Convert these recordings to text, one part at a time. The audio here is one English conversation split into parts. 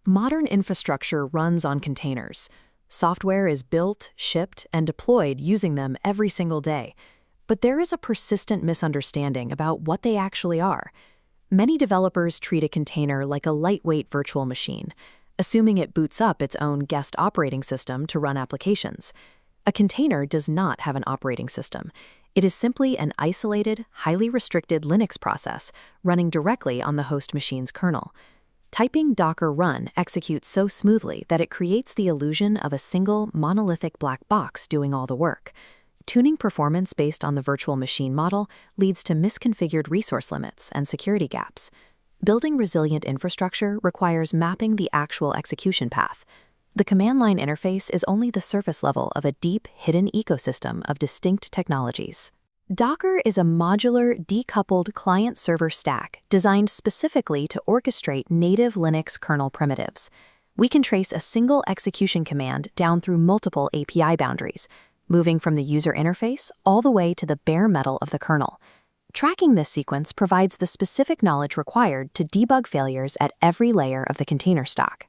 Modern infrastructure runs on containers. Software is built, shipped, and deployed using them every single day. But there is a persistent misunderstanding about what they actually are. Many developers treat a container like a lightweight virtual machine, assuming it boots up its own guest operating system to run applications. A container does not have an operating system. It is simply an isolated, highly restricted Linux process running directly on the host machine's kernel. Typing docker run executes so smoothly that it creates the illusion of a single monolithic black box doing all the work. Tuning performance based on the virtual machine model leads to misconfigured resource limits and security gaps. Building resilient infrastructure requires mapping the actual execution path. The command line interface is only the surface level of a deep, hidden ecosystem of distinct technologies. Docker is a modular, decoupled client-server stack designed specifically to orchestrate native Linux kernel primitives. We can trace a single execution command down through multiple API boundaries, moving from the user interface all the way to the bare metal of the kernel. Tracking this sequence provides the specific knowledge required to debug failures at every layer of the container stack.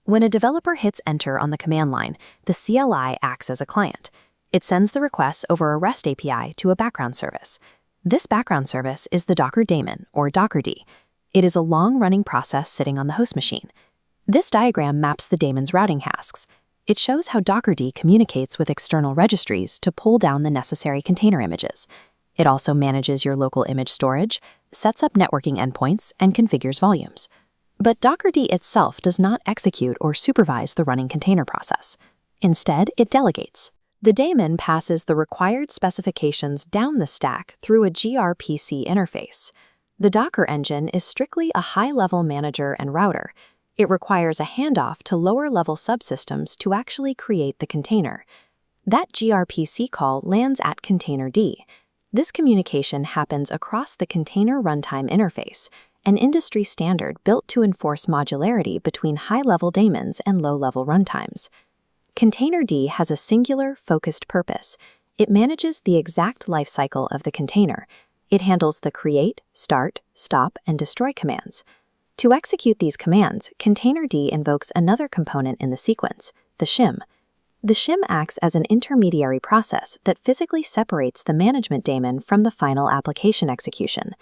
When a developer hits enter on the command line, the CLI acts as a client. It sends the requests over a REST API to a background service. This background service is the Docker Daemon, or dockerd. It is a long-running process sitting on the host machine. This diagram maps the daemon's routing tasks. It shows how dockerd communicates with external registries to pull down the necessary container images. It also manages your local image storage, sets up networking endpoints, and configures volumes. But dockerd itself does not execute or supervise the running container process. Instead, it delegates. The daemon passes the required specifications down the stack through a gRPC interface. The Docker engine is strictly a high-level manager and router. It requires a handoff to lower-level subsystems to actually create the container. That gRPC call lands at containerd. This communication happens across the container runtime interface, an industry standard built to enforce modularity between high-level daemons and low-level runtimes. Containerd has a singular, focused purpose. It manages the exact lifecycle of the container. It handles the create, start, stop, and destroy commands. To execute these commands, containerd invokes another component in the sequence, the shim. The shim acts as an intermediary process that physically separates the management daemon from the final application execution.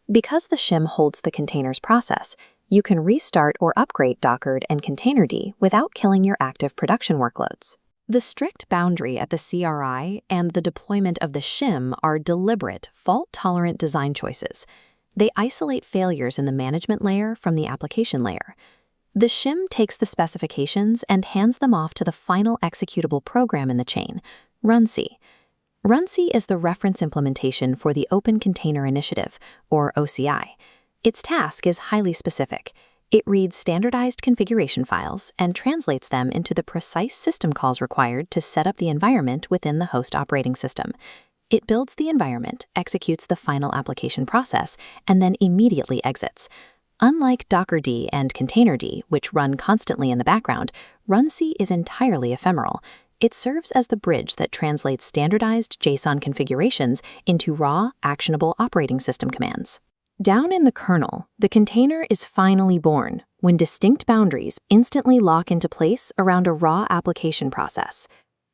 Because the shim holds the container's process, you can restart or upgrade dockerd and containerd without killing your active production workloads. The strict boundary at the CRI and the deployment of the shim are deliberate, fault-tolerant design choices. They isolate failures in the management layer from the application layer. The shim takes the specifications and hands them off to the final executable program in the chain, runc. Runc is the reference implementation for the Open Container Initiative, or OCI. Its task is highly specific. It reads standardized configuration files and translates them into the precise system calls required to set up the environment within the host operating system. It builds the environment, executes the final application process, and then immediately exits. Unlike dockerd and containerd, which run constantly in the background, runc is entirely ephemeral. It serves as the bridge that translates standardized JSON configurations into raw, actionable operating system commands. Down in the kernel, the container is finally born when distinct boundaries instantly lock into place around a raw application process.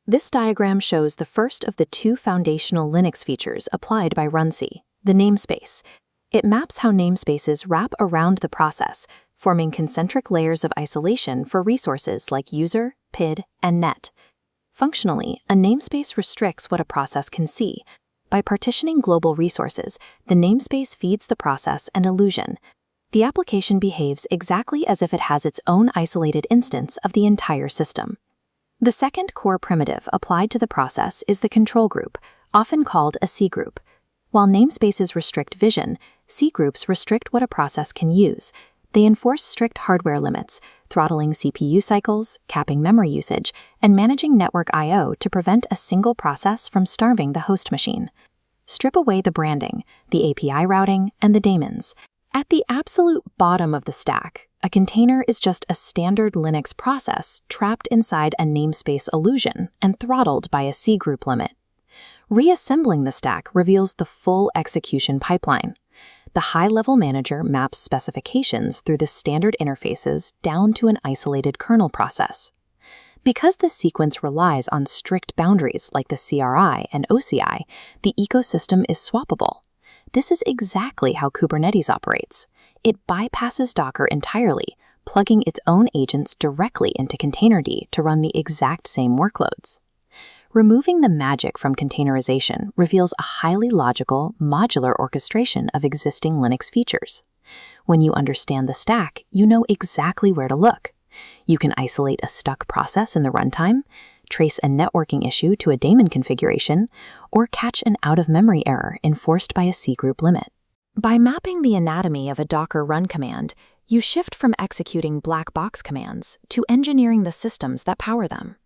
This diagram shows the first of the two foundational Linux features applied by runc, the namespace. It maps how namespaces wrap around the process, forming concentric layers of isolation for resources like user, PID, and net. Functionally, a namespace restricts what a process can see. By partitioning global resources, the namespace feeds the process an illusion. The application behaves exactly as if it has its own isolated instance of the entire system. The second core primitive applied to the process is the control group, often called a cgroup. While namespaces restrict vision, cgroups restrict what a process can use. They enforce strict hardware limits, throttling CPU cycles, capping memory usage, and managing network I/O to prevent a single process from starving the host machine. Strip away the branding, the API routing, and the daemons. At the absolute bottom of the stack, a container is just a standard Linux process trapped inside a namespace illusion and throttled by a cgroup limit. Reassembling the stack reveals the full execution pipeline. The high-level manager maps specifications through the standard interfaces down to an isolated kernel process. Because the sequence relies on strict boundaries like the CRI and OCI, the ecosystem is swappable. This is exactly how Kubernetes operates. It bypasses Docker entirely, plugging its own agents directly into Containerd to run the exact same workloads. Removing the magic from containerization reveals a highly logical, modular orchestration of existing Linux features. When you understand the stack, you know exactly where to look. You can isolate a stuck process in the runtime, trace a networking issue to a Daemon configuration, or catch an out-of-memory error enforced by a cgroup limit. By mapping the anatomy of a Docker run command, you shift from executing black box commands to engineering the systems that power them.